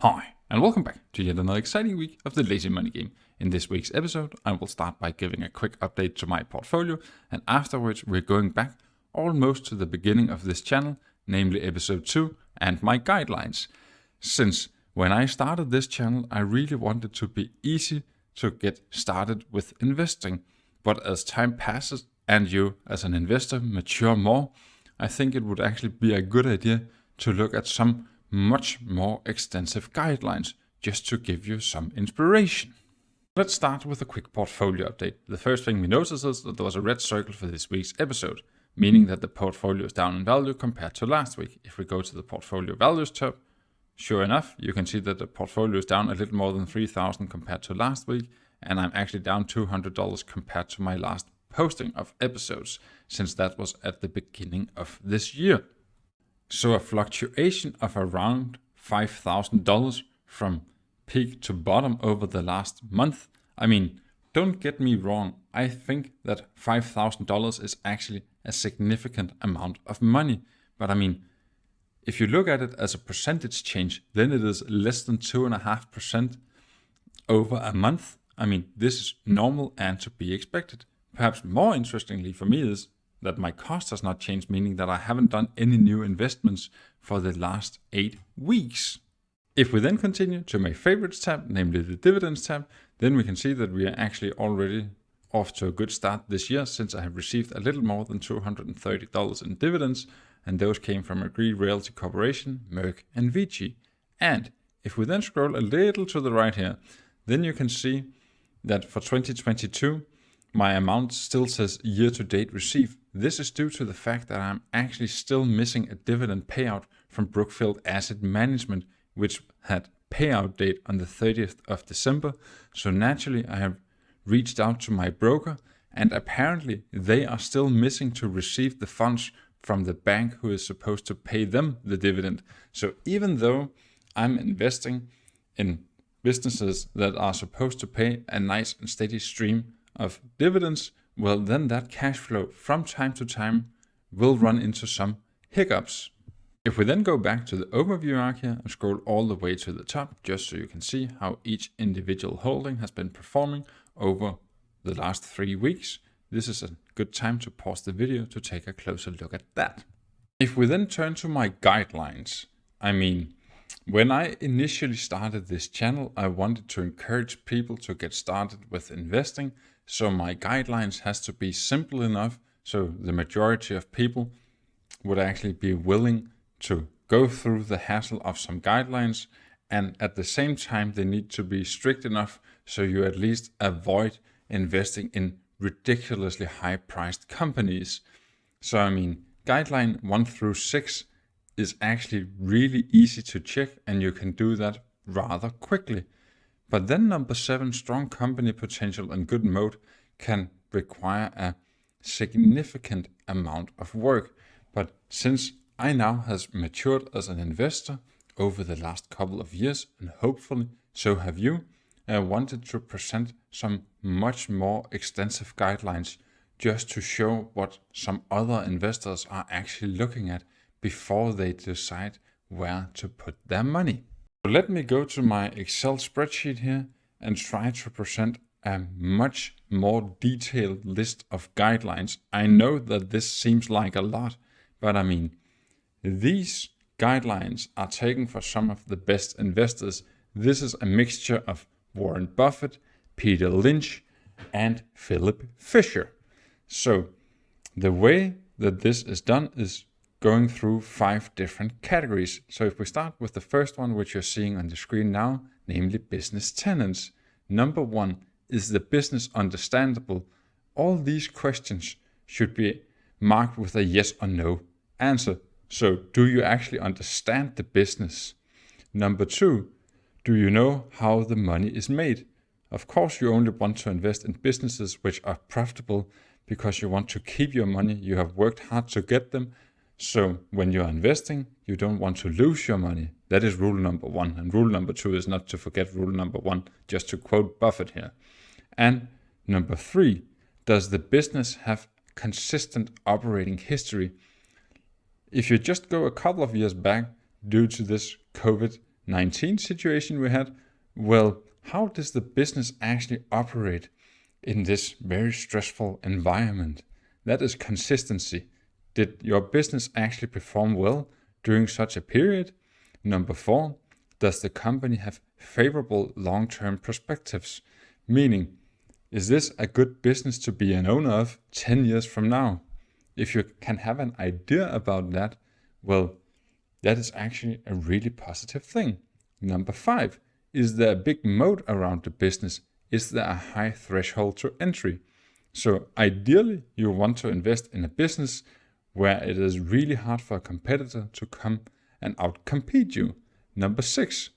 Hi, and welcome back to yet another exciting week of the Lazy Money Game. In this week's episode, I will start by giving a quick update to my portfolio, and afterwards we're going back almost to the beginning of this channel, namely episode 2 and my guidelines. Since when I started this channel, I really wanted to be easy to get started with investing. But as time passes and you as an investor mature more, I think it would actually be a good idea to look at some much more extensive guidelines, just to give you some inspiration. Let's start with a quick portfolio update. The first thing we notice is that there was a red circle for this week's episode, meaning that the portfolio is down in value compared to last week. If we go to the portfolio values tab, sure enough, you can see that the portfolio is down a little more than $3,000 compared to last week, and I'm actually down $200 compared to my last posting of episodes, since that was at the beginning of this year. So a fluctuation of around $5,000 from peak to bottom over the last month. I mean, don't get me wrong, I think that $5,000 is actually a significant amount of money. But I mean, if you look at it as a percentage change, then it is less than 2.5% over a month. I mean, this is normal and to be expected. Perhaps more interestingly for me is that my cost has not changed, meaning that I haven't done any new investments for the last 8 weeks. If we then continue to my favorites tab, namely the dividends tab, then we can see that we are actually already off to a good start this year, since I have received a little more than $230 in dividends, and those came from Agree Realty Corporation, Merck, and VG. And if we then scroll a little to the right here, then you can see that for 2022, my amount still says year-to-date received. This is due to the fact that I'm actually still missing a dividend payout from Brookfield Asset Management, which had payout date on the 30th of December. So naturally, I have reached out to my broker, and apparently they are still missing to receive the funds from the bank who is supposed to pay them the dividend. So even though I'm investing in businesses that are supposed to pay a nice and steady stream of dividends, well, then that cash flow from time to time will run into some hiccups. If we then go back to the overview arc here and scroll all the way to the top, just so you can see how each individual holding has been performing over the last 3 weeks, this is a good time to pause the video to take a closer look at that. If we then turn to my guidelines, I mean, when I initially started this channel, I wanted to encourage people to get started with investing. So my guidelines has to be simple enough so the majority of people would actually be willing to go through the hassle of some guidelines, and at the same time they need to be strict enough so you at least avoid investing in ridiculously high priced companies. So I mean, guideline 1 through 6 is actually really easy to check, and you can do that rather quickly. But then number 7, strong company potential and good moat, can require a significant amount of work. But since I now has matured as an investor over the last couple of years, and hopefully so have you, I wanted to present some much more extensive guidelines just to show what some other investors are actually looking at before they decide where to put their money. So let me go to my Excel spreadsheet here and try to present a much more detailed list of guidelines. I know that this seems like a lot, but I mean, these guidelines are taken for some of the best investors. This is a mixture of Warren Buffett, Peter Lynch, and Philipe A. So the way that this is done is going through 5 different categories. So if we start with the first one, which you're seeing on the screen now, namely business tenants. Number 1, is the business understandable? All these questions should be marked with a yes or no answer. So do you actually understand the business? Number 2, do you know how the money is made? Of course, you only want to invest in businesses which are profitable because you want to keep your money. You have worked hard to get them. So when you're investing, you don't want to lose your money. That is rule number 1. And rule number 2 is not to forget rule number 1, just to quote Buffett here. And number 3, does the business have consistent operating history? If you just go a couple of years back, due to this COVID COVID-19 situation we had, well, how does the business actually operate in this very stressful environment? That is consistency. Did your business actually perform well during such a period? Number 4, does the company have favorable long-term perspectives? Meaning, is this a good business to be an owner of 10 years from now? If you can have an idea about that, well, that is actually a really positive thing. Number 5, is there a big moat around the business? Is there a high threshold to entry? So ideally, you want to invest in a business where it is really hard for a competitor to come and outcompete you. Number 6,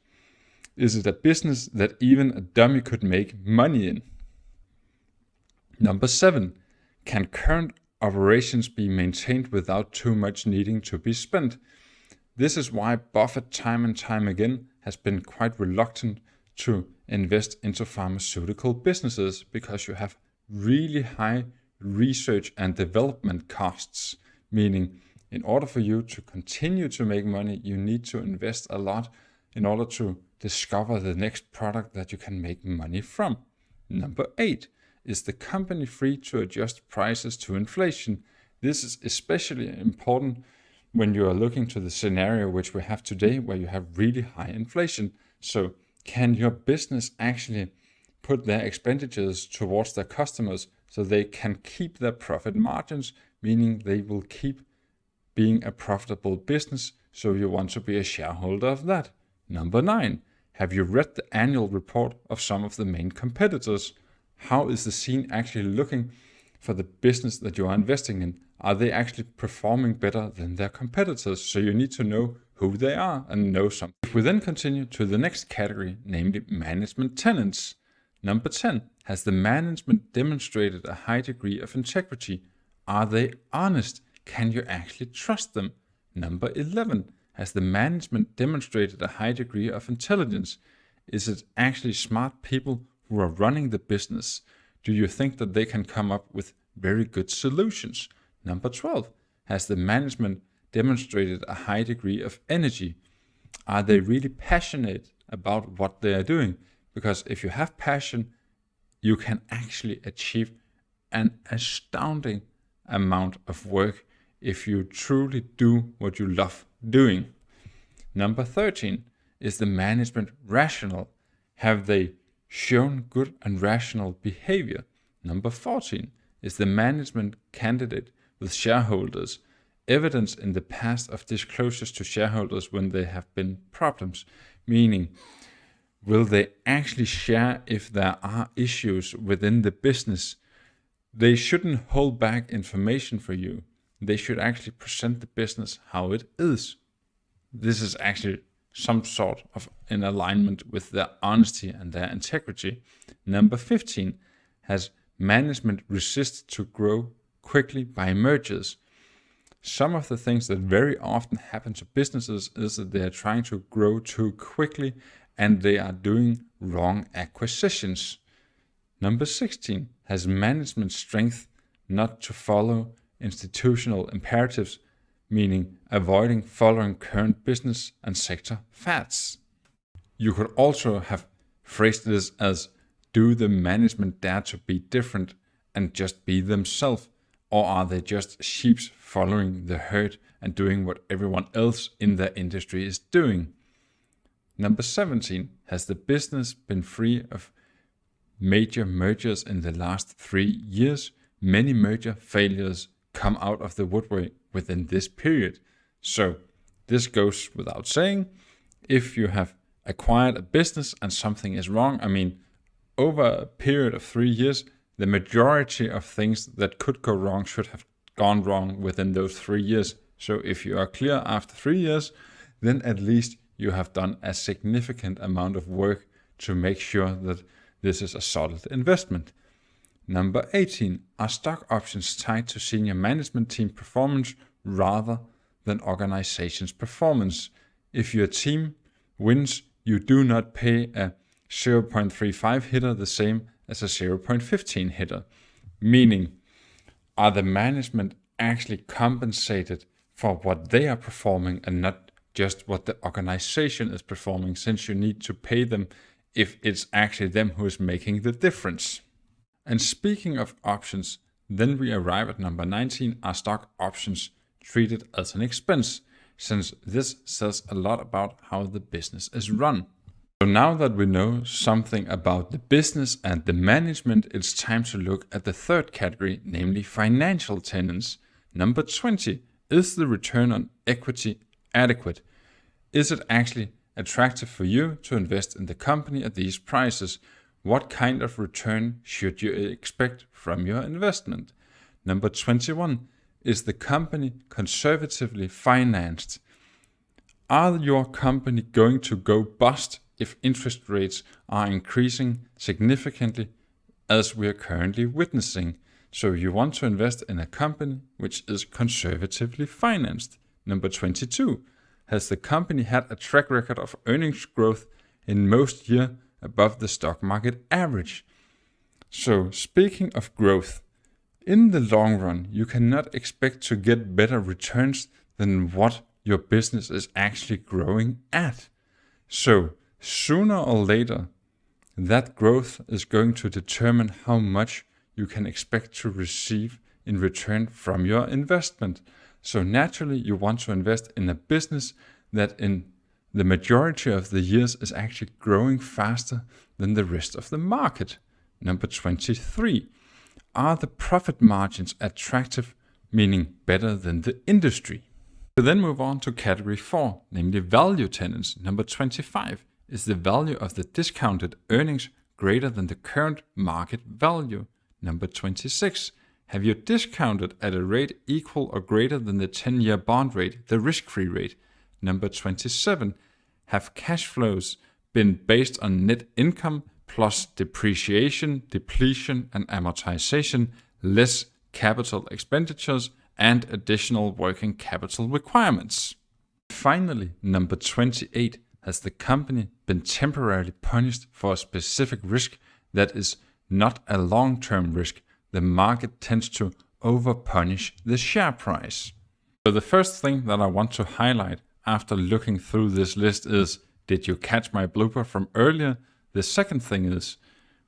is it a business that even a dummy could make money in? Number 7, can current operations be maintained without too much needing to be spent? This is why Buffett time and time again has been quite reluctant to invest into pharmaceutical businesses, because you have really high research and development costs, meaning in order for you to continue to make money, you need to invest a lot in order to discover the next product that you can make money from. Number 8, is the company free to adjust prices to inflation? This is especially important when you are looking to the scenario which we have today, where you have really high inflation. So can your business actually put their expenditures towards their customers so they can keep their profit margins, meaning they will keep being a profitable business, so you want to be a shareholder of that? Number 9, have you read the annual report of some of the main competitors? How is the scene actually looking for the business that you are investing in? Are they actually performing better than their competitors? So you need to know who they are and know something. If we then continue to the next category, namely management tenets. Number 10, has the management demonstrated a high degree of integrity? Are they honest? Can you actually trust them? Number 11, has the management demonstrated a high degree of intelligence? Is it actually smart people who are running the business? Do you think that they can come up with very good solutions? Number 12, has the management demonstrated a high degree of energy? Are they really passionate about what they are doing? Because if you have passion, you can actually achieve an astounding amount of work if you truly do what you love doing. Number 13, is the management rational? Have they shown good and rational behavior? Number 14, is the management candidate with shareholders? Evidence in the past of disclosures to shareholders when there have been problems, meaning will they actually share if there are issues within the business? They shouldn't hold back information for you. They should actually present the business how it is. This is actually some sort of in alignment with their honesty and their integrity. Number 15, has management resisted to grow quickly by mergers? Some of the things that very often happen to businesses is that they are trying to grow too quickly and they are doing wrong acquisitions. Number 16, has management strength not to follow institutional imperatives, meaning avoiding following current business and sector fads? You could also have phrased this as, do the management dare to be different and just be themselves? Or are they just sheep following the herd and doing what everyone else in their industry is doing? Number 17, has the business been free of major mergers in the last 3 years? Many merger failures come out of the woodwork within this period. So this goes without saying. If you have acquired a business and something is wrong, over a period of 3 years, the majority of things that could go wrong should have gone wrong within those 3 years. So if you are clear after 3 years, then at least you have done a significant amount of work to make sure that this is a solid investment. Number 18, are stock options tied to senior management team performance rather than organization's performance? If your team wins, you do not pay a 0.35 hitter the same as a 0.15 hitter. Meaning, are the management actually compensated for what they are performing and not just what the organization is performing, since you need to pay them if it's actually them who is making the difference. And speaking of options, then we arrive at number 19, are stock options treated as an expense, since this says a lot about how the business is run. So now that we know something about the business and the management, it's time to look at the third category, namely financial tenets. Number 20, is the return on equity adequate? Is it actually attractive for you to invest in the company at these prices? What kind of return should you expect from your investment? Number 21, is the company conservatively financed? Are your company going to go bust if interest rates are increasing significantly, as we are currently witnessing? So you want to invest in a company which is conservatively financed. Number 22, has the company had a track record of earnings growth in most years above the stock market average? So speaking of growth, in the long run, you cannot expect to get better returns than what your business is actually growing at. So sooner or later, that growth is going to determine how much you can expect to receive in return from your investment. So naturally, you want to invest in a business that in the majority of the years is actually growing faster than the rest of the market. Number 23, are the profit margins attractive, meaning better than the industry? We then move on to category 4, namely value tenets. Number 25, is the value of the discounted earnings greater than the current market value? Number 26, have you discounted at a rate equal or greater than the 10-year bond rate, the risk-free rate? Number 27, have cash flows been based on net income plus depreciation, depletion, and amortization, less capital expenditures, and additional working capital requirements? Finally, number 28, has the company been temporarily punished for a specific risk that is not a long-term risk? The market tends to over-punish the share price. So the first thing that I want to highlight after looking through this list is, did you catch my blooper from earlier? The second thing is,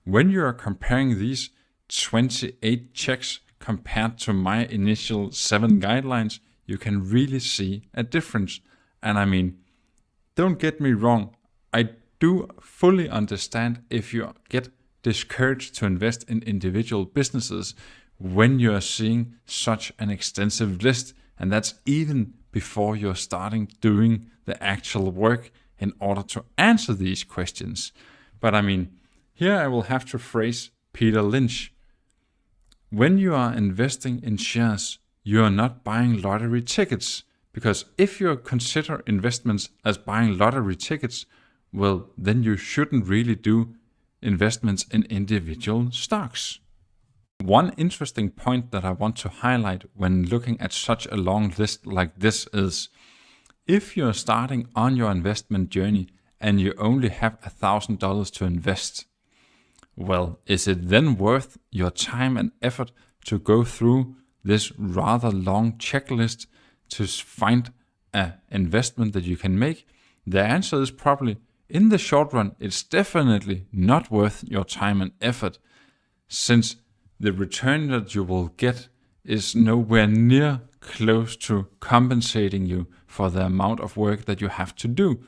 when you are comparing these 28 checks compared to my initial 7 guidelines, you can really see a difference. And I mean, don't get me wrong, I do fully understand if you get discouraged to invest in individual businesses when you are seeing such an extensive list, and that's even before you're starting doing the actual work in order to answer these questions. But I mean, here I will have to phrase Peter Lynch. When you are investing in shares, you are not buying lottery tickets, because if you consider investments as buying lottery tickets, well, then you shouldn't really do investments in individual stocks. One interesting point that I want to highlight when looking at such a long list like this is, if you're starting on your investment journey and you only have $1,000 to invest, well, is it then worth your time and effort to go through this rather long checklist to find an investment that you can make? The answer is probably, in the short run, it's definitely not worth your time and effort, since the return that you will get is nowhere near close to compensating you for the amount of work that you have to do.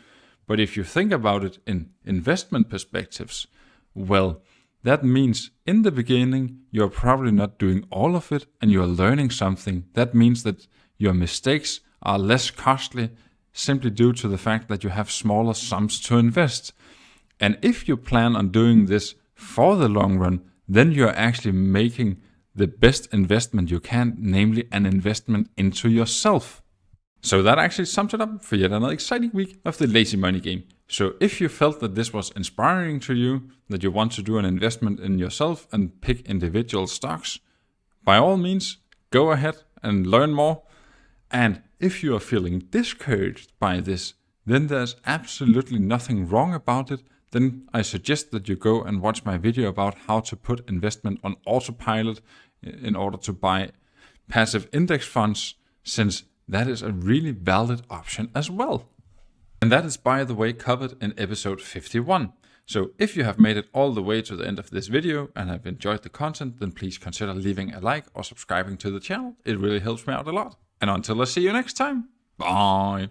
But if you think about it in investment perspectives, well, that means in the beginning, you're probably not doing all of it and you're learning something. That means that your mistakes are less costly simply due to the fact that you have smaller sums to invest. And if you plan on doing this for the long run, then you're actually making the best investment you can, namely an investment into yourself. So that actually sums it up for yet another exciting week of the Lazy Money Game. So if you felt that this was inspiring to you, that you want to do an investment in yourself and pick individual stocks, by all means, go ahead and learn more. And if you are feeling discouraged by this, then there's absolutely nothing wrong about it. Then I suggest that you go and watch my video about how to put investment on autopilot in order to buy passive index funds, since that is a really valid option as well. And that is, by the way, covered in episode 51. So if you have made it all the way to the end of this video and have enjoyed the content, then please consider leaving a like or subscribing to the channel. It really helps me out a lot. And until I see you next time, bye!